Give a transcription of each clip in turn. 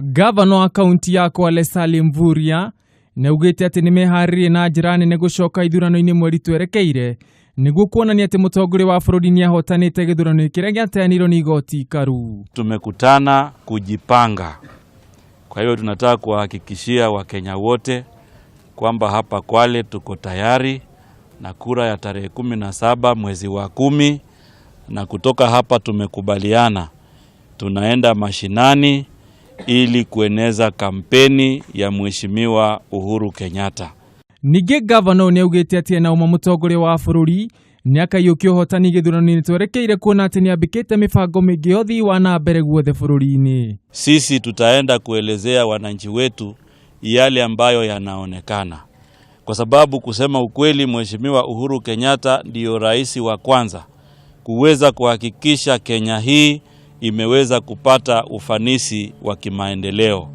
Gavana wa kaunti ya Kwale Salim Mvurya naugite ati nimeharire na njira nene gucoka ithurano-ini mweri twerekeire niguo kuonania ati mutongoria wa bururi ni ahotanite githurano kiria giateanirwo ni igoti ikaru. Tumekutana kujipanga. Kwa hiyo tunataka kuhakikishia Wakenya wote kwamba hapa Kwale tuko tayari na kura ya tarehe 17 mwezi wa 10, na kutoka hapa tumekubaliana tunaenda mashinani ili kueneza kampeni ya Mheshimiwa Uhuru Kenyatta. Nige gavana ni augite ati na uma mutongoria wa bururi ni akayukia uhotani githurano-ini twerekeire kuona ati ni ambikite mibango mingi yothi wa na mbere guothe bururi-ini. Sisi tutaenda kuelezea wananchi wetu yale ambayo yanaonekana, kwa sababu kusema ukweli, Mheshimiwa Uhuru Kenyatta ndio rais wa kwanza kuweza kuhakikisha Kenya hii imeweza kupata ufanisi wa kimaendeleo.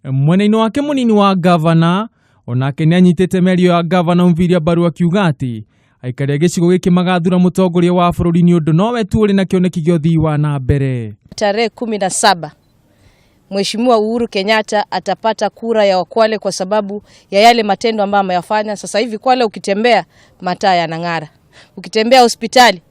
Mwenaino wake munini wa gavana onake ni anyitete merio ya gavana Mvurya baru akiuga ati aikari gicigo giki magathura mutongoria wa bururi ni undu nowe tu uri na kioneki gio thii wa na mbere. Tarehe 17 Mheshimiwa Uhuru Kenyatta atapata kura ya Wakwale kwa sababu ya yale matendo ambayo ameyafanya. Sasa hivi Kwale ukitembea mataa yanang'ara, ukitembea hospitali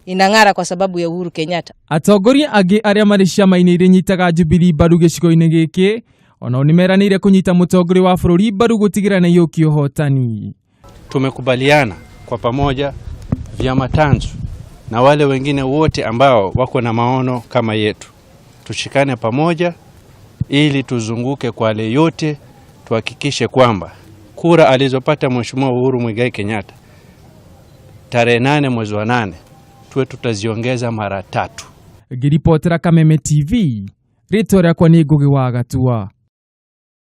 inang'ara kwa sababu ya Uhuru Kenyatta. Atongoria agi aria mari ciama-ini iria nyitaga Jubilee baru gicigo-ini giki onao nimeranire kunyita mutongoria wa bururi baru gutigira na yoki uhotani. Tumekubaliana kwa pamoja vyama tanzu na wale wengine wote ambao wako na maono kama yetu, tushikane pamoja ili tuzunguke Kwale yote, tuhakikishe kwamba kura alizopata Mheshimiwa Uhuru Muigai Kenyatta tarehe 8 mwezi wa 8 tuwe tutaziongeza mara 3. Giripotera Kameme TV, Ritoria kwa ni Ngugi wa Gatua.